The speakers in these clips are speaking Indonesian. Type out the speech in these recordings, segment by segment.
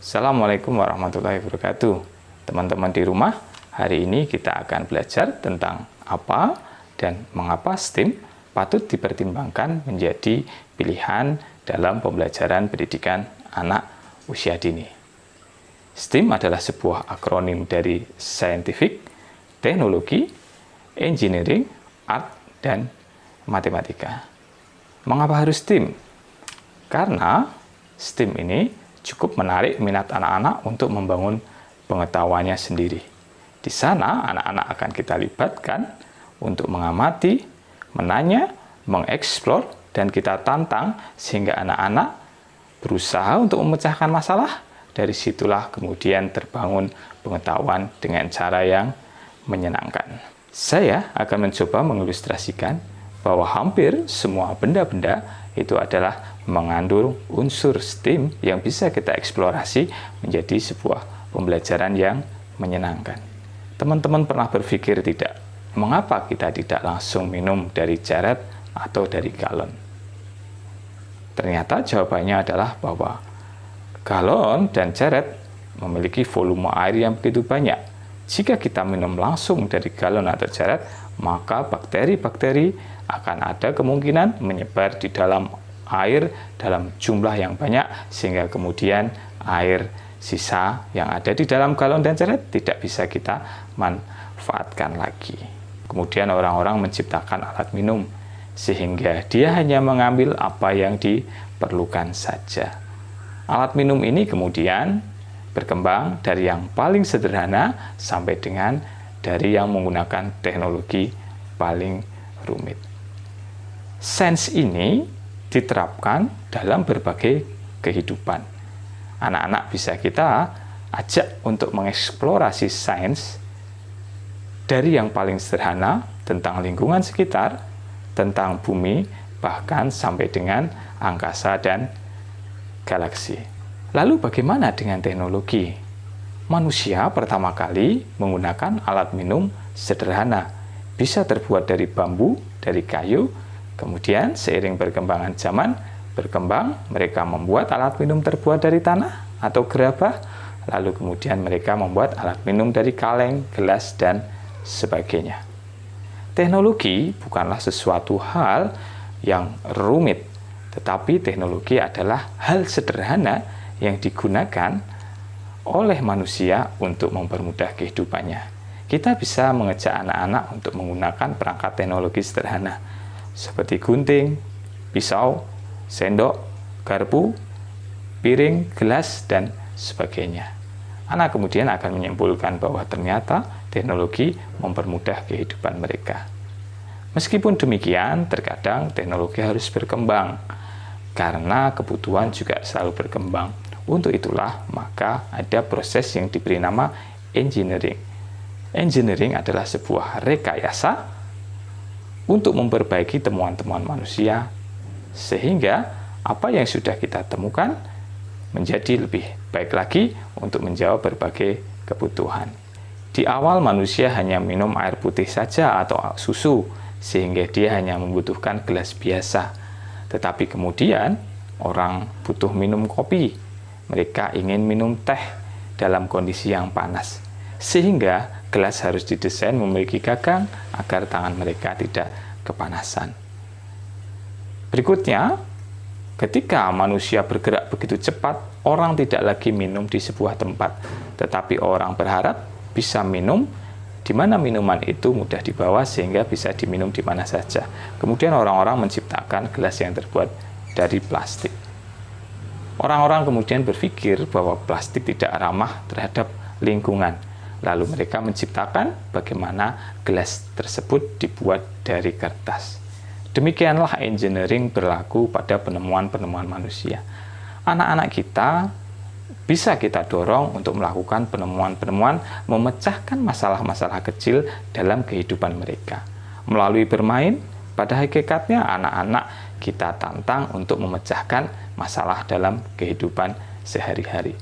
Assalamualaikum warahmatullahi wabarakatuh. Teman-teman di rumah, hari ini kita akan belajar tentang apa dan mengapa STEAM patut dipertimbangkan menjadi pilihan dalam pembelajaran pendidikan anak usia dini. STEAM adalah sebuah akronim dari Scientific, Teknologi, Engineering, Art, dan Matematika. Mengapa harus STEAM? Karena STEAM ini cukup menarik minat anak-anak untuk membangun pengetahuannya sendiri. Di sana, anak-anak akan kita libatkan untuk mengamati, menanya, mengeksplor, dan kita tantang sehingga anak-anak berusaha untuk memecahkan masalah. Dari situlah kemudian terbangun pengetahuan dengan cara yang menyenangkan. Saya akan mencoba mengilustrasikan bahwa hampir semua benda-benda itu adalah mengandung unsur STEAM yang bisa kita eksplorasi menjadi sebuah pembelajaran yang menyenangkan. Teman-teman pernah berpikir tidak, mengapa kita tidak langsung minum dari ceret atau dari galon? Ternyata jawabannya adalah bahwa galon dan ceret memiliki volume air yang begitu banyak. Jika kita minum langsung dari galon atau ceret, maka bakteri-bakteri akan ada kemungkinan menyebar di dalam air dalam jumlah yang banyak, sehingga kemudian air sisa yang ada di dalam galon dan ceret tidak bisa kita manfaatkan lagi. Kemudian orang-orang menciptakan alat minum, sehingga dia hanya mengambil apa yang diperlukan saja. Alat minum ini kemudian berkembang dari yang paling sederhana sampai dengan dari yang menggunakan teknologi paling rumit. Sains ini diterapkan dalam berbagai kehidupan. Anak-anak bisa kita ajak untuk mengeksplorasi sains dari yang paling sederhana tentang lingkungan sekitar, tentang bumi, bahkan sampai dengan angkasa dan galaksi. Lalu bagaimana dengan teknologi? Manusia pertama kali menggunakan alat minum sederhana, bisa terbuat dari bambu, dari kayu. Kemudian seiring perkembangan zaman berkembang, mereka membuat alat minum terbuat dari tanah atau gerabah, lalu kemudian mereka membuat alat minum dari kaleng, gelas, dan sebagainya. Teknologi bukanlah sesuatu hal yang rumit, tetapi teknologi adalah hal sederhana yang digunakan oleh manusia untuk mempermudah kehidupannya. Kita bisa mengajak anak-anak untuk menggunakan perangkat teknologi sederhana seperti gunting, pisau, sendok, garpu, piring, gelas, dan sebagainya. Anak kemudian akan menyimpulkan bahwa ternyata teknologi mempermudah kehidupan mereka. Meskipun demikian, terkadang teknologi harus berkembang karena kebutuhan juga selalu berkembang. Untuk itulah, maka ada proses yang diberi nama engineering. Engineering adalah sebuah rekayasa untuk memperbaiki temuan-temuan manusia, sehingga apa yang sudah kita temukan menjadi lebih baik lagi untuk menjawab berbagai kebutuhan. Di awal manusia hanya minum air putih saja atau susu, sehingga dia hanya membutuhkan gelas biasa. Tetapi kemudian orang butuh minum kopi, mereka ingin minum teh dalam kondisi yang panas, sehingga gelas harus didesain memiliki gagang agar tangan mereka tidak kepanasan. Berikutnya, ketika manusia bergerak begitu cepat, orang tidak lagi minum di sebuah tempat, tetapi orang berharap bisa minum di mana minuman itu mudah dibawa sehingga bisa diminum di mana saja. Kemudian orang-orang menciptakan gelas yang terbuat dari plastik. Orang-orang kemudian berpikir bahwa plastik tidak ramah terhadap lingkungan. Lalu mereka menciptakan bagaimana gelas tersebut dibuat dari kertas. Demikianlah engineering berlaku pada penemuan-penemuan manusia. Anak-anak kita bisa kita dorong untuk melakukan penemuan-penemuan, memecahkan masalah-masalah kecil dalam kehidupan mereka. Melalui bermain, pada hakikatnya anak-anak kita tantang untuk memecahkan masalah dalam kehidupan sehari-hari.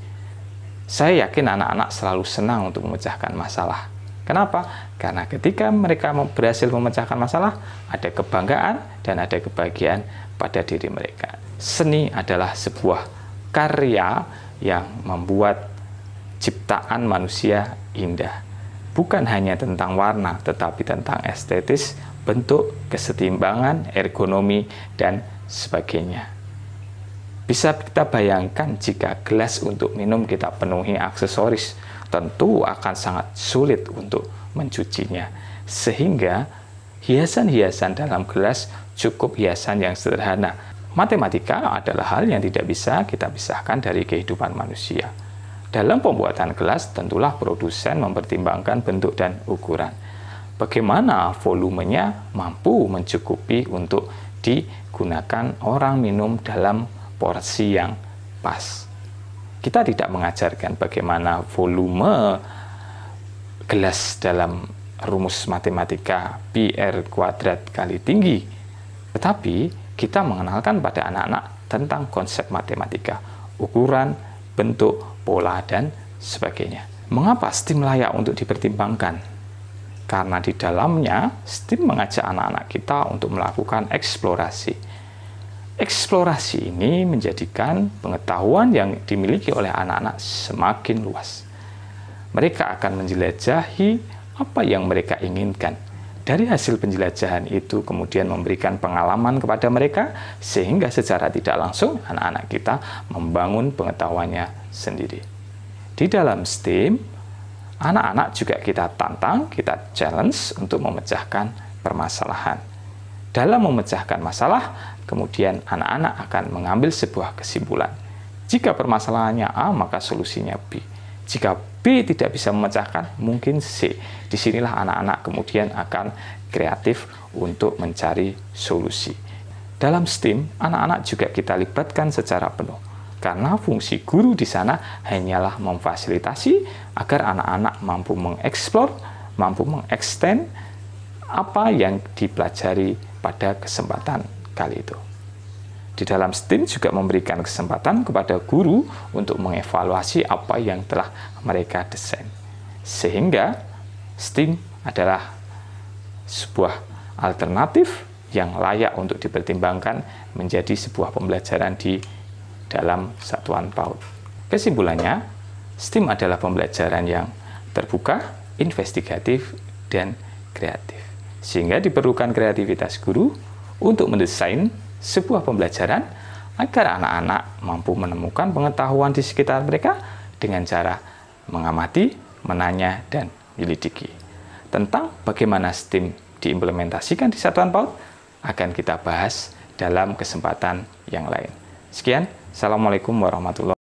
Saya yakin anak-anak selalu senang untuk memecahkan masalah. Kenapa? Karena ketika mereka berhasil memecahkan masalah, ada kebanggaan dan ada kebahagiaan pada diri mereka. Seni adalah sebuah karya yang membuat ciptaan manusia indah. Bukan hanya tentang warna, tetapi tentang estetis, bentuk, kesetimbangan, ergonomi, dan sebagainya. Bisa kita bayangkan jika gelas untuk minum kita penuhi aksesoris, tentu akan sangat sulit untuk mencucinya. Sehingga hiasan-hiasan dalam gelas cukup hiasan yang sederhana. Matematika adalah hal yang tidak bisa kita pisahkan dari kehidupan manusia. Dalam pembuatan gelas, tentulah produsen mempertimbangkan bentuk dan ukuran. Bagaimana volumenya mampu mencukupi untuk digunakan orang minum dalam porsi yang pas. Kita tidak mengajarkan bagaimana volume gelas dalam rumus matematika pi r kuadrat kali tinggi. Tetapi kita mengenalkan pada anak-anak tentang konsep matematika, ukuran, bentuk, pola, dan sebagainya. Mengapa STEAM layak untuk dipertimbangkan? Karena di dalamnya STEAM mengajak anak-anak kita untuk melakukan eksplorasi. Eksplorasi ini menjadikan pengetahuan yang dimiliki oleh anak-anak semakin luas. Mereka akan menjelajahi apa yang mereka inginkan. Dari hasil penjelajahan itu kemudian memberikan pengalaman kepada mereka, sehingga secara tidak langsung anak-anak kita membangun pengetahuannya sendiri. Di dalam STEAM, anak-anak juga kita tantang, kita challenge untuk memecahkan permasalahan. Dalam memecahkan masalah, kemudian anak-anak akan mengambil sebuah kesimpulan. Jika permasalahannya A, maka solusinya B. Jika B tidak bisa memecahkan, mungkin C. Disinilah anak-anak kemudian akan kreatif untuk mencari solusi. Dalam STEAM, anak-anak juga kita libatkan secara penuh. Karena fungsi guru di sana hanyalah memfasilitasi agar anak-anak mampu mengeksplor, mampu mengekstend apa yang dipelajari pada kesempatan kali itu. Di dalam STEAM juga memberikan kesempatan kepada guru untuk mengevaluasi apa yang telah mereka desain. Sehingga STEAM adalah sebuah alternatif yang layak untuk dipertimbangkan menjadi sebuah pembelajaran di dalam satuan PAUD. Kesimpulannya, STEAM adalah pembelajaran yang terbuka, investigatif, dan kreatif. Sehingga diperlukan kreativitas guru untuk mendesain sebuah pembelajaran agar anak-anak mampu menemukan pengetahuan di sekitar mereka dengan cara mengamati, menanya, dan menyelidiki. Tentang bagaimana STEAM diimplementasikan di satuan PAUD akan kita bahas dalam kesempatan yang lain. Sekian, Assalamualaikum warahmatullahi wabarakatuh.